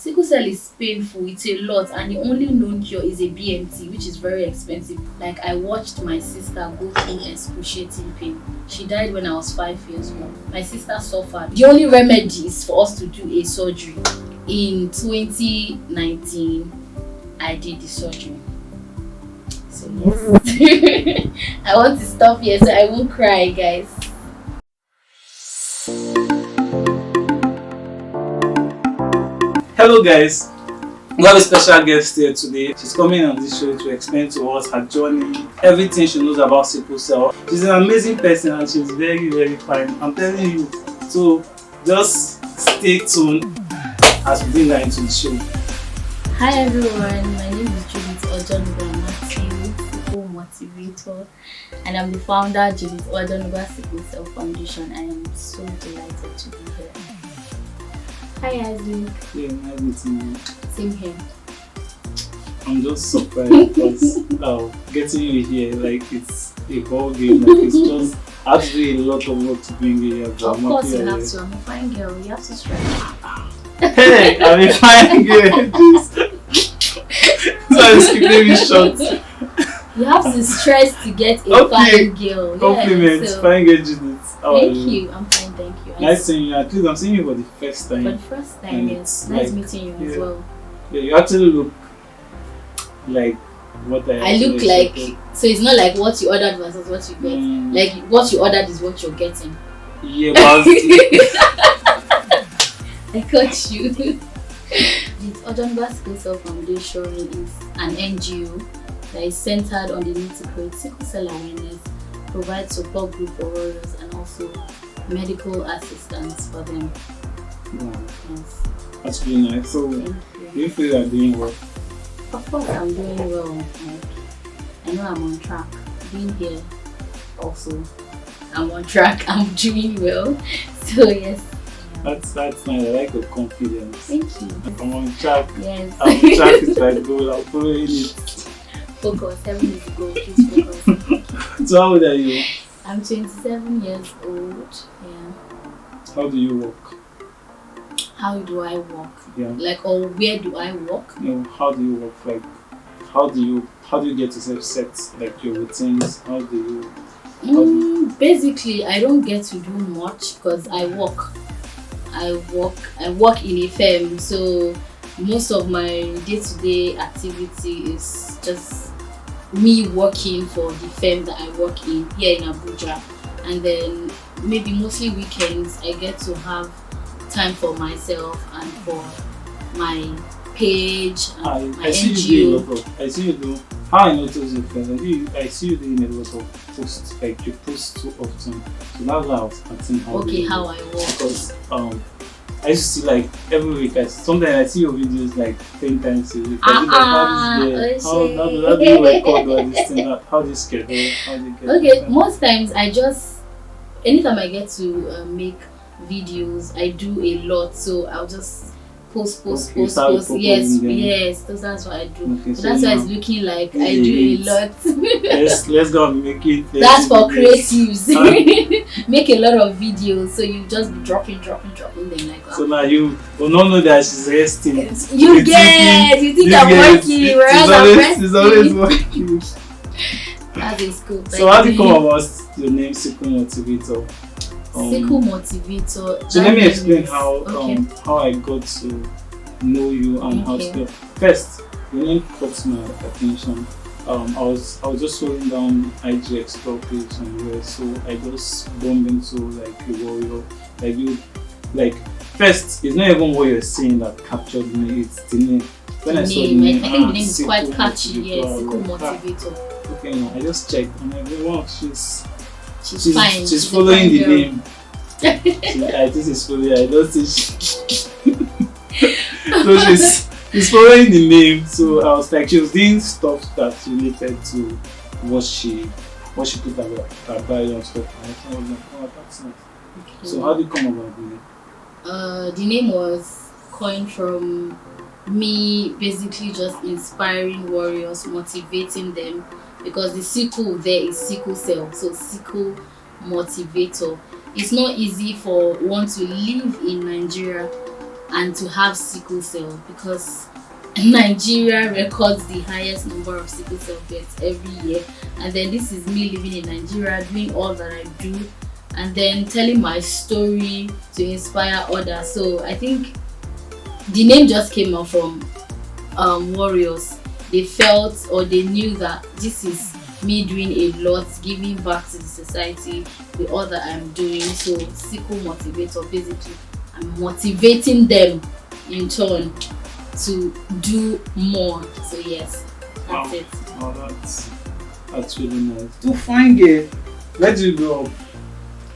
Sickle cell is painful, it's a lot, and the only known cure is a BMT, which is very expensive. Like, I watched my sister go through excruciating pain. She died when I was 5 years old. My sister suffered. The only remedy is for us to do a surgery. In 2019, I did the surgery. So yes. I want to stop here so I won't cry, guys. Hello guys, we have a special guest here today. She's coming on this show to explain to us her journey, everything she knows about sickle cell. She's an amazing person and she's very, very fine. I'm telling you. So just stay tuned as we bring her into the show. Hi everyone, my name is Judith Ojonugwa, Sickle Motivator, and I'm the founder of Judith Ojonugwa Sickle Cell Foundation. I am so delighted to be here. Hi Isaac. Yeah, nice meeting you. Same here. I'm just surprised because getting you here, like, it's a whole game. Like, it's just actually a lot of work to bring you here. Of course you have to. I'm a fine girl. You have to strike. Hey, I'm a fine girl. So I'm keeping me short. You have to stress to get a fine girl. Compliments, yeah, so fine girl Judith. Thank you. I'm fine, thank you. Nice seeing you. At least I'm seeing you for the first time. For the first time, yes. Nice meeting you as well. Yeah, you actually look like what I look like. So it's not like what you ordered versus what you get. Like what you ordered is what you're getting. Yeah, but I got you. The Ojonugwa Sickle Cell Foundation is an NGO that is centered on the need to create sickle cell awareness, provide support group for warriors, and also medical assistance for them. Wow. Yes. That's really nice. So, do you feel you are doing well? Of course, I'm doing well. Like, I know I'm on track. Being here, also, I'm on track. I'm doing well. So yes. That's nice. I like your confidence. Thank you. I'm on track. Yes. I'm on track is my goal. I'm following it. Focus. 7 years ago. Please focus. So how old are you? I'm 27 years old. Yeah. How do you work? How do I work? Yeah. Like, or where do I work? No, how do you work? Like, how do you get yourself set? Like your routines? How do you? Basically, I don't get to do much because I work in a firm, so most of my day-to-day activity is just me working for the firm that I work in here in Abuja, and then maybe mostly weekends I get to have time for myself and for my page and my I see NGO. you do a lot of. I see you do. How I notice your friends, I see you doing a lot of posts. Like you post too often. So that's why I was asking how I work. Because I used to see like every week. Sometimes I see your videos like 10 times a week. How do you record all this thing? How do you schedule? How do you get Okay, most times anytime I get to make videos, I do a lot. So I'll just post. Yes, that's what I do. Okay, so that's why it's looking like I do a lot. let's go and make it. That's for creatives. Make a lot of videos, so you just be dropping them like that. So now you will not know that she's resting. You think I'm working, whereas I'm resting. She's always working. That is good. So how do you come about your name, Sickle Motivator? Sickle Motivator. So let me explain how I got to know you and how to. First, your name caught my attention. I was just scrolling down IG Explore page and so I just bumped into like a warrior. Like you, like first, it's not even what you're saying that captured me. It's the name. When I saw the name, I think the name is quite catchy. Yeah, Sickle Motivator. Okay, no, I just checked and I went, wow, she's fine. She's following the name. I think she's following. I don't think so she's following the name. So I was like, she was doing stuff that's related to what she put her bio and stuff. And I was like, oh, that's nice. Okay. So how did you come about the name? The name was coined from me basically just inspiring warriors, motivating them, because the sickle there is sickle cell, so Sickle Motivator. It's not easy for one to live in Nigeria and to have sickle cell, because Nigeria records the highest number of sickle cell deaths every year. And then this is me living in Nigeria, doing all that I do, and then telling my story to inspire others. So I think the name just came out from warriors. They felt, or they knew that this is me doing a lot, giving back to the society with all that I'm doing. So sickle motivator, basically I'm motivating them in turn to do more. So yes, that's it. Oh, that's really nice. To find girl, where do you grow up?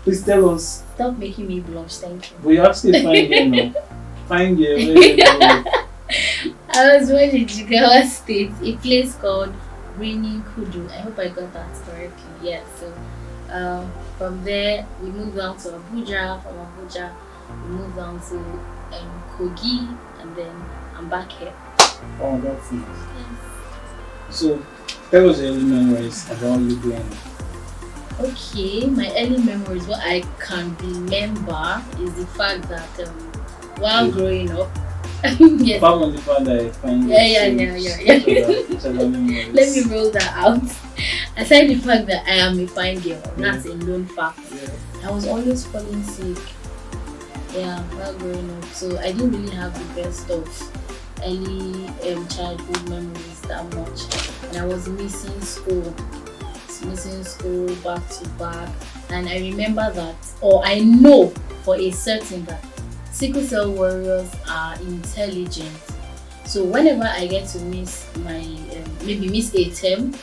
Please tell us. Stop making me blush, thank you. But you actually find girl now. Find girl, where do you grow up? I was born in Jigawa State, a place called Raining Kudu. I hope I got that correctly. Yeah. So from there we moved down to Abuja. From Abuja we moved down to Kogi, and then I'm back here. Oh, that's nice. Yes. So tell us your early memories about you growing up. Okay, my early memories, what I can remember is the fact that while growing up, yes. Apart from the fact that I find Yeah. Let me me roll that out. Aside the fact that I am a fine girl, that's a known fact. Yeah. I was always falling sick. Yeah, while growing up. So I didn't really have the best of early childhood memories that much. And I was missing school back to back. And I remember that, or I know for a certain that sickle cell warriors are intelligent. So whenever I get to miss my maybe miss a term,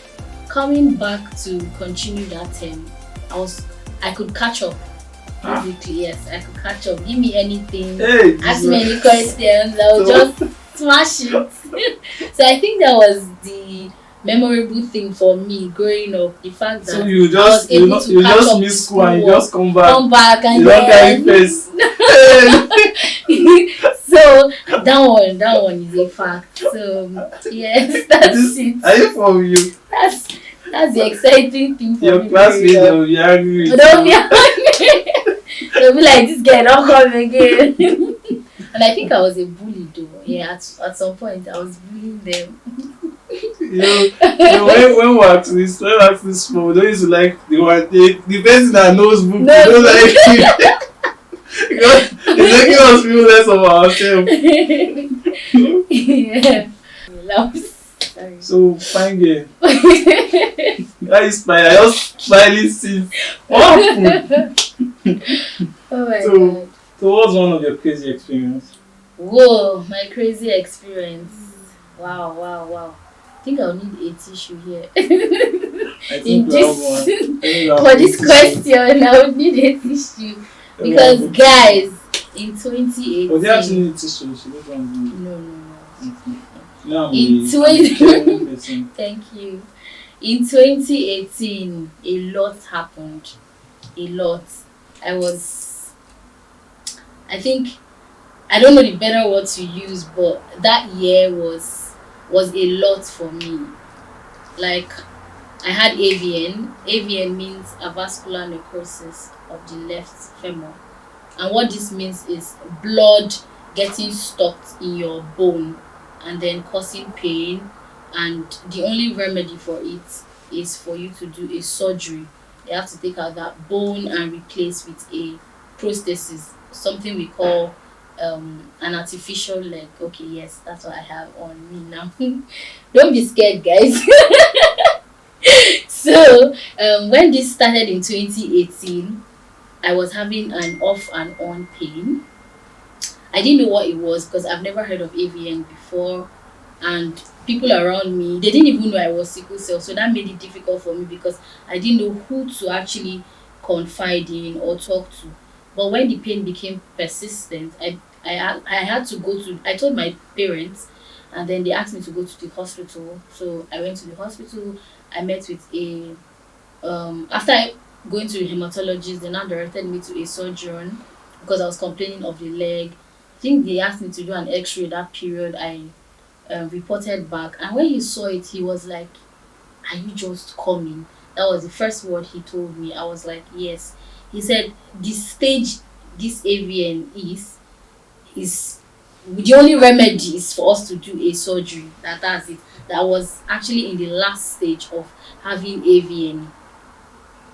coming back to continue that term, I could catch up. Basically, yes, I could catch up. Give me anything, ask me any questions, I will just smash it. So I think that was the memorable thing for me growing up. The fact that so you just miss school and you just come back and you don't get face. So that one is a fact. So yes, that's it. Are you from you? That's the exciting thing for your me. Your classmates will be angry. Don't be angry. They'll be like, this girl don't come again. And I think I was a bully though. Yeah, at some point I was bullying them. When we were at this small, we don't used to like the person that knows book, don't like it. Because it's making us feel less of ourselves. Yeah. Sorry. So fine girl. That is fine. I just smiling since. What happened? Oh my god. So what's one of your crazy experience? Whoa, my crazy experience. Wow. I think I'll need a tissue here. I think for this question, I would need a tissue. Because guys, in 2018. But they actually need tissue. No. No, in Thank you. In 2018, a lot happened. A lot. I don't know the better word to use, but that year was a lot for me. Like, I had AVN. AVN means avascular necrosis of the left femur. And what this means is blood getting stuck in your bone and then causing pain. And the only remedy for it is for you to do a surgery. They have to take out that bone and replace with a prosthesis, something we call an artificial leg. Okay, yes, that's what I have on me now. Don't be scared, guys. So when this started in 2018, I was having an off and on pain. I didn't know what it was because I've never heard of AVN before, and people around me, they didn't even know I was sickle cell, so that made it difficult for me because I didn't know who to actually confide in or talk to. But when the pain became persistent, I had to go to, I told my parents, and then they asked me to go to the hospital. So I went to the hospital. I met with after going to a hematologist, they now directed me to a surgeon because I was complaining of the leg. I think they asked me to do an x-ray that period. I reported back, and when he saw it, he was like, "Are you just coming?" That was the first word he told me. I was like, "Yes." He said, "The stage this AVN is the only remedy is for us to do a surgery. That's it. That was actually in the last stage of having AVN.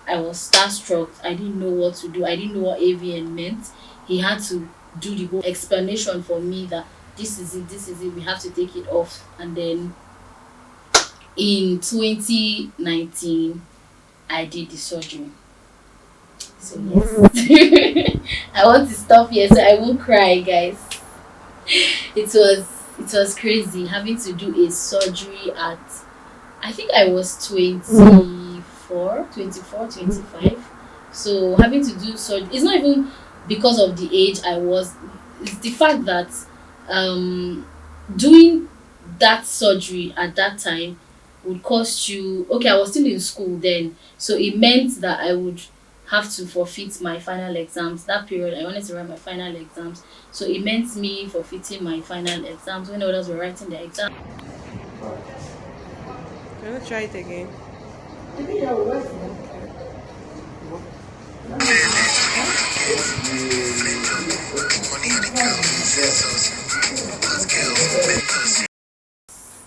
I was starstruck. I didn't know what to do. I didn't know what AVN meant. He had to do the whole explanation for me that this is it, we have to take it off. And then in 2019, I did the surgery. So yes. I want to stop here so I won't cry, guys. It was crazy having to do a surgery at, I think I was 24, 25. So having to do surgery, it's not even because of the age I was, it's the fact that doing that surgery at that time would cost you, okay, I was still in school then, so it meant that I would have to forfeit my final exams. That period I wanted to write my final exams, so it meant me forfeiting my final exams when others were writing their exams. I'm gonna try it again.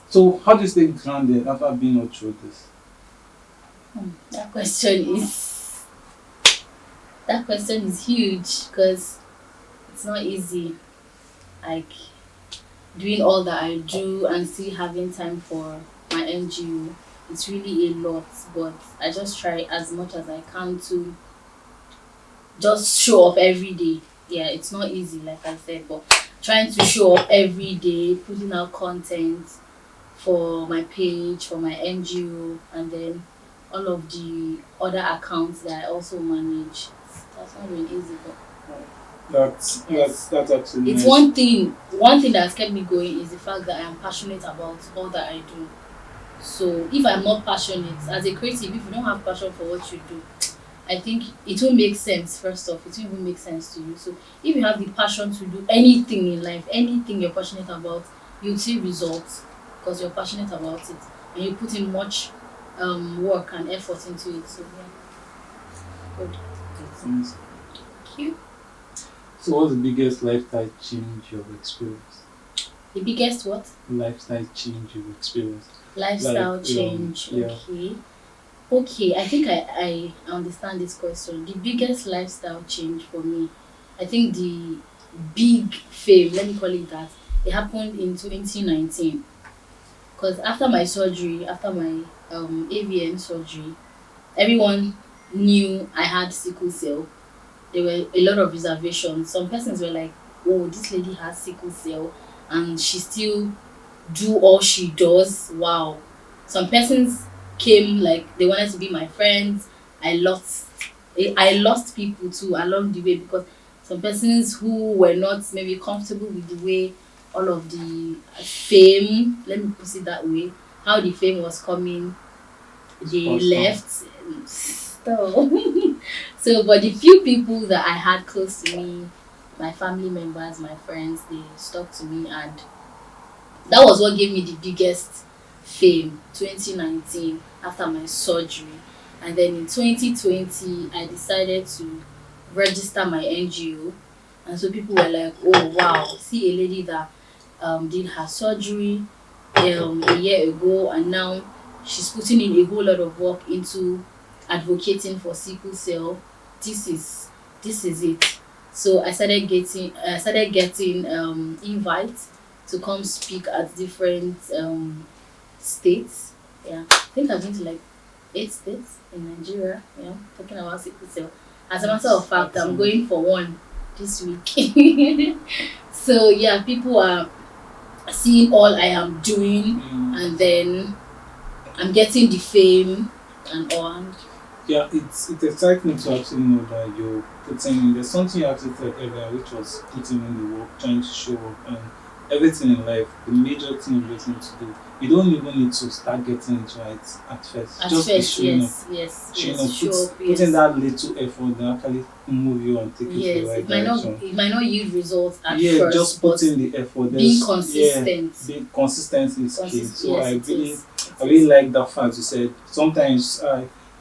So how do you stay grounded after being all through this? That question is huge because it's not easy. Like doing all that I do and still having time for my NGO, it's really a lot. But I just try as much as I can to just show up every day. Yeah, it's not easy, like I said, but trying to show up every day, putting out content for my page, for my NGO, and then all of the other accounts that I also manage. That's not really easy, but That's actually it's nice. one thing that has kept me going is the fact that I am passionate about all that I do. So if I'm not passionate as a creative, if you don't have passion for what you do, I think it won't make sense. First off, it won't even make sense to you. So if you have the passion to do anything in life, anything you're passionate about, you'll see results because you're passionate about it and you put in much work and effort into it. So yeah, good. Nice. Thank you. So what's the biggest lifestyle change you've experienced? The biggest what? Lifestyle change you've experienced. Lifestyle Like, change. yeah. Okay, I think I understand this question. The biggest lifestyle change for me, I think the big fame, let me call it that, it happened in 2019. Because after my surgery, after my AVN surgery, everyone knew I had sickle cell. There were a lot of reservations. Some persons were like, oh, this lady has sickle cell and she still do all she does. Wow. Some persons came like they wanted to be my friends. I lost people too along the way because some persons who were not maybe comfortable with the way all of the fame, let me put it that way, how the fame was coming, they Awesome. left. So but the few people that I had close to me, my family members, my friends, they stuck to me, and that was what gave me the biggest fame. 2019 after my surgery, and then in 2020 I decided to register my NGO, and so people were like, oh wow, see a lady that did her surgery a year ago, and now she's putting in a whole lot of work into advocating for sickle cell. This is it. So I started getting invites to come speak at different states. Yeah, I think I've been to like 8 states in Nigeria. Talking about sickle cell. As a matter of fact, I'm going for one this week. So yeah, people are seeing all I am doing, and then I'm getting the fame and all. Yeah, it's exciting to actually know that you're putting in. There's something you actually said earlier, which was putting in the work, trying to show up, and everything in life. The major thing you just need to do. You don't even need to start getting it right at first. Just be showing up. Putting that little effort that actually move you and take you to the right direction. It might not yield results at first. Yeah, just putting the effort. Being consistent. Yeah, being consistent is key. So I really like that fact you said. Sometimes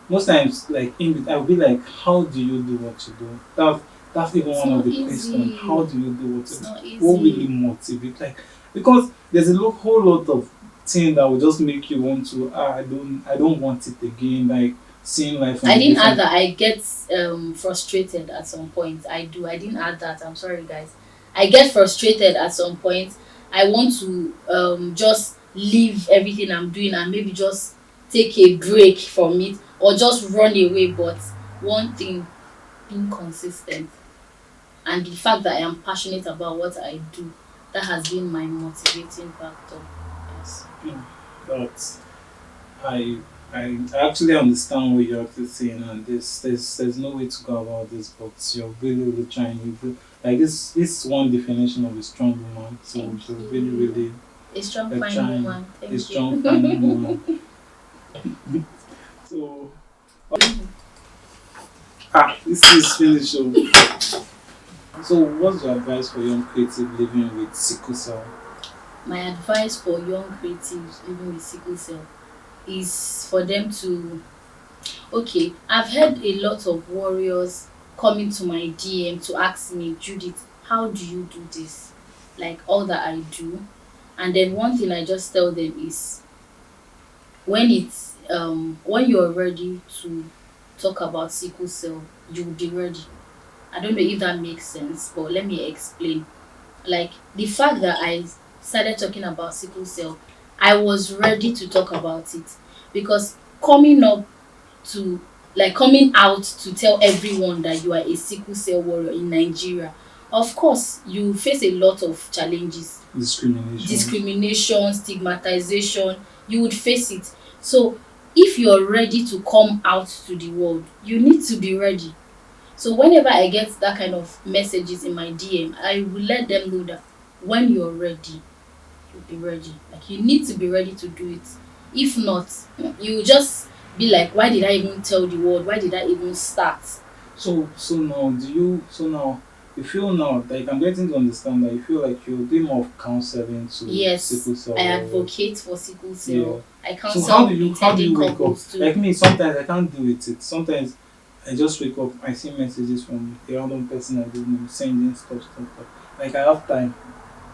most times, like I'll be like, how do you do what you do? That's even It's one of not the questions. easy. How do you do It's not easy. what really motivate? Like, because there's a whole lot of things that will just make you want to. I don't want it again. Like seeing life. From I didn't add different. that. I get frustrated at some point. I do. I didn't add that. I'm sorry, guys. I get frustrated at some point. I want to just leave everything I'm doing and maybe just take a break from it or just run away. But one thing, being consistent and the fact that I am passionate about what I do, that has been my motivating factor. Yes. But I I actually understand what you're actually saying, and there's no way to go about this, but you're really trying. Like this one definition of a strong woman. So Thank you're you. really A strong like fine trying woman. Thank a you. strong fine woman. So this is finished. So what's your advice for young creative living with sickle cell? My advice for young creatives living with sickle cell is for them to, okay, I've had a lot of warriors coming to my DM to ask me, Judith, how do you do this? Like all that I do. And then one thing I just tell them is when you're ready to talk about sickle cell, you will be ready. I don't know if that makes sense, but let me explain. Like the fact that I started talking about sickle cell, I was ready to talk about it because coming up to coming out to tell everyone that you are a sickle cell warrior in Nigeria, of course you face a lot of challenges, discrimination, stigmatization. You would face it. So if you're ready to come out to the world, you need to be ready. So whenever I get that kind of messages in my DM, I will let them know that when you're ready, you'll be ready. Like you need to be ready to do it. If not, you will just be like, why did I even tell the world? Why did I even start? So now you feel now like I'm getting to understand that you feel like you're doing more of counseling to Yes, sickle cell. I advocate for sickle cell. Yeah. I counsel So how do you wake up? couples too. Like me, sometimes I can't deal with it. Sometimes I just wake up, I see messages from a random person I don't know sending stuff. Like I have time,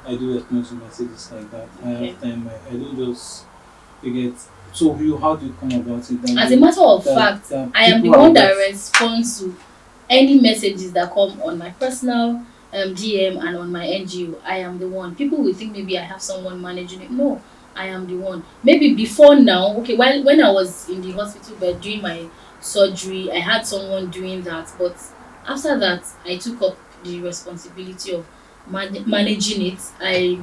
I do respond to messages like that. I Okay. have time, I don't just forget. So how do you come about it? As a matter of fact, I am the one that responds to any messages that come on my personal DM and on my NGO. I am the one. People will think maybe I have someone managing it. No, I am the one. Maybe before now, okay, when I was in the hospital bed doing my surgery, I had someone doing that. But after that, I took up the responsibility of managing it. I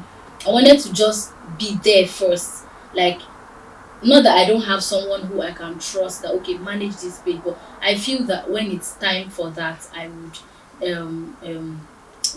wanted to just be there first. Like, not that I don't have someone who I can trust that okay manage this page, but I feel that when it's time for that, I would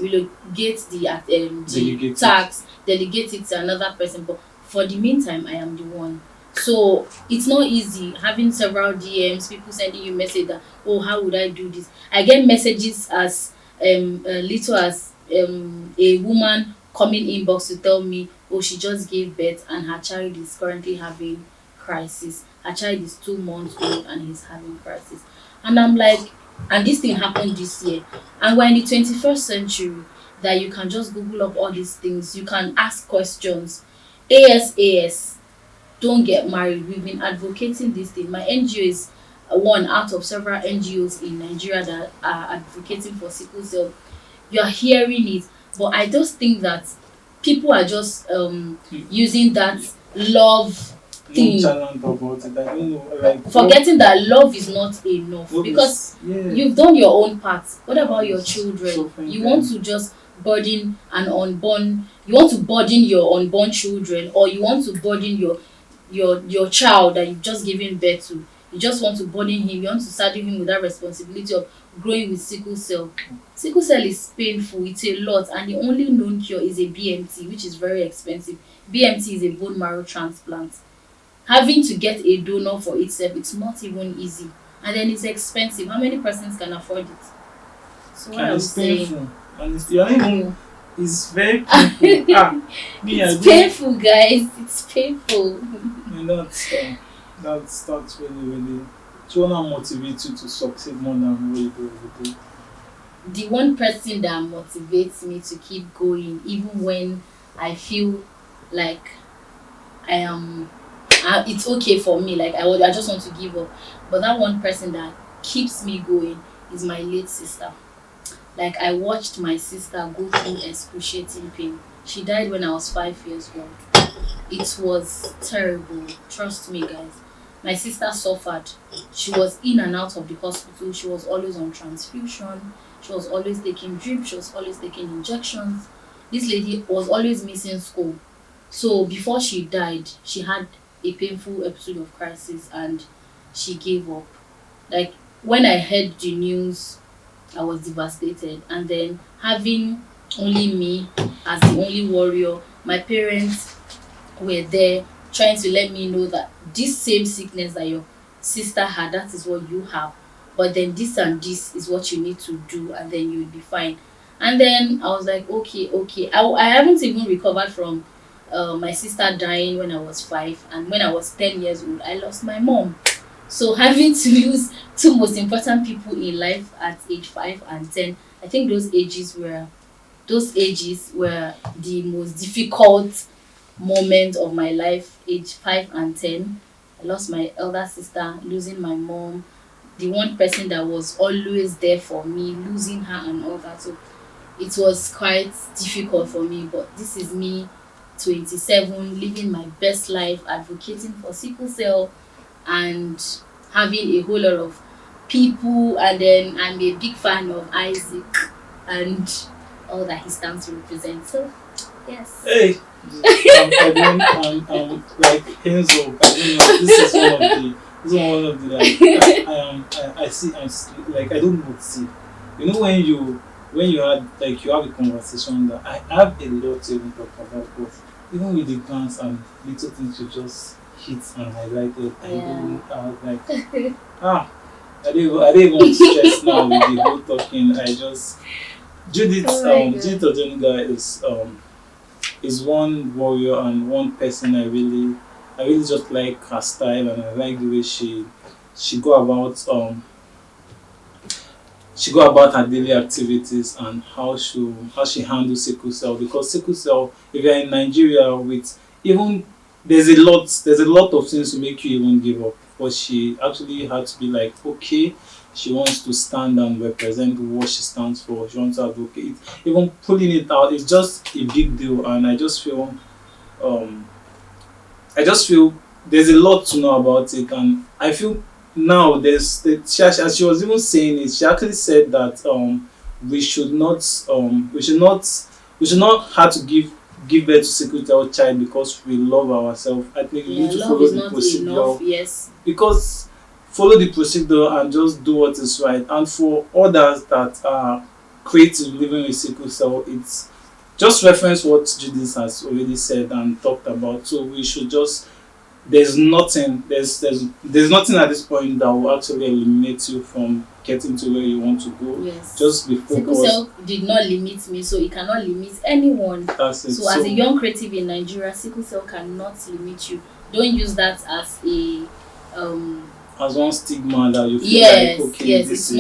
relegate the tax, delegate it to another person. But for the meantime, I am the one. So it's not easy having several DMs, people sending you message that oh how would I do this? I get messages as little as a woman coming inbox to tell me oh she just gave birth and her child is currently having crisis. Her child is 2 months old and he's having crisis. And I'm like, and this thing happened this year. And we're in the 21st century that you can just Google up all these things. You can ask questions. ASAS, don't get married. We've been advocating this thing. My NGO is one out of several NGOs in Nigeria that are advocating for sickle cell. You're hearing it, but I just think that people are just using that love thing, about it. I don't know, like forgetting that love is not enough because you've done your own part. What about your So children? You want to just burden an unborn, you want to burden your unborn children, or you want to burden your child that you've just given birth to. You just want to burden him, you want to saddle him with that responsibility of growing with sickle cell. Sickle cell is painful, it's a lot, and the only known cure is a BMT, which is very expensive. BMT is a bone marrow transplant. Having to get a donor for itself, it's not even easy. And then it's expensive. How many persons can afford it? So what I'm saying, painful. And it's very painful. it's painful, guys. It's painful. And that's really to wanna motivate you to succeed more than what you do every day. the one person that motivates me to keep going, even when I feel like I am, it's okay for me, like I just want to give up. But that one person that keeps me going is my late sister. Like I watched my sister go through excruciating pain. She died when I was 5 years old. It was terrible. Trust me, guys. My sister suffered. She was in and out of the hospital. She was always on transfusion. She was always taking drips. She was always taking injections. This lady was always missing school. So before she died, she had a painful episode of crisis and she gave up. Like when I heard the news, I was devastated. And then having only me as the only warrior, my parents were there trying to let me know that this same sickness that your sister had, that is what you have. But then this and this is what you need to do, and then you'll be fine. And then I was like, okay, okay. I haven't even recovered from my sister dying when I was 5, and when I was 10 years old, I lost my mom. So having to lose two most important people in life at age 5 and 10, I think those ages were the most difficult moment of my life. Age 5 and 10, I lost my elder sister, losing my mom, the one person that was always there for me, losing her and all that. So it was quite difficult for me. But this is me, 27, living my best life, advocating for sickle cell and having a whole lot of people. And then I'm a big fan of Isaac and all that he stands to represent. So yes. Hey, like hands up. I don't know. This is one of the like I see. Like I don't know what to see. You know when you had like you have a conversation that I have a lot to even talk about, but even with the plans and little things you just hit and highlighted, I was like I didn't even stress now with the whole talking. I just Judith Judith Ojonugwa is one warrior and one person I really just like her style, and I like the way she go about her daily activities and how she handles sickle cell. Because sickle cell, if you're in Nigeria with even there's a lot of things to make you even give up. But she actually had to be like, okay, she wants to stand and represent what she stands for. She wants to advocate. Even pulling it out is just a big deal, and I just feel there's a lot to know about it, and I feel now as she was even saying it, she actually said that we should not have to give birth to sickle cell child because we love ourselves. I think we need to follow the procedure. Enough, yes. Because follow the procedure and just do what is right. And for others that are creative living with sickle cell, it's just reference what Judith has already said and talked about. So we should just there's nothing at this point that will actually eliminate you from getting to where you want to go. Yes. Just be focused. Sickle cell did not limit me, so it cannot limit anyone. That's it. So as a young creative in Nigeria, sickle cell cannot limit you. Don't use that as a as one stigma that you feel yes, like, okay, yes, this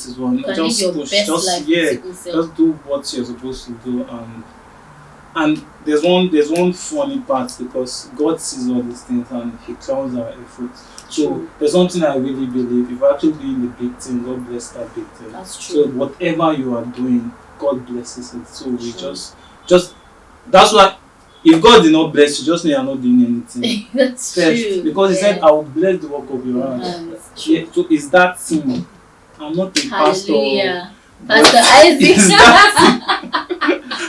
is one. You can Just live your push, best just life with sickle cell. just do what you're supposed to do, and there's one funny part because God sees all these things and He crowns our efforts. So there's something I really believe. If you're actually doing the big thing, God bless that big thing. That's true. So whatever you are doing, God blesses it. So we just that's why if God did not bless you, just know you're not doing anything. That's first, true. because He said, "I will bless the work of your hands." Yeah, so it's that thing. I'm not a Hallelujah. pastor. Pastor Isaac.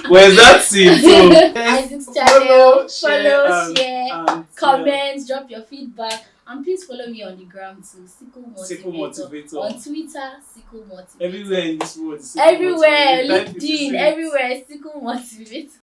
Where's that scene? So Isaac's channel. follow, share, and comment, drop your feedback. And please follow me on the gram too. Sickle Motivator. Motivator. On Twitter, Sickle Motivator. Everywhere in this world. Everywhere. Motivator. LinkedIn. Everywhere. Sickle Motivator.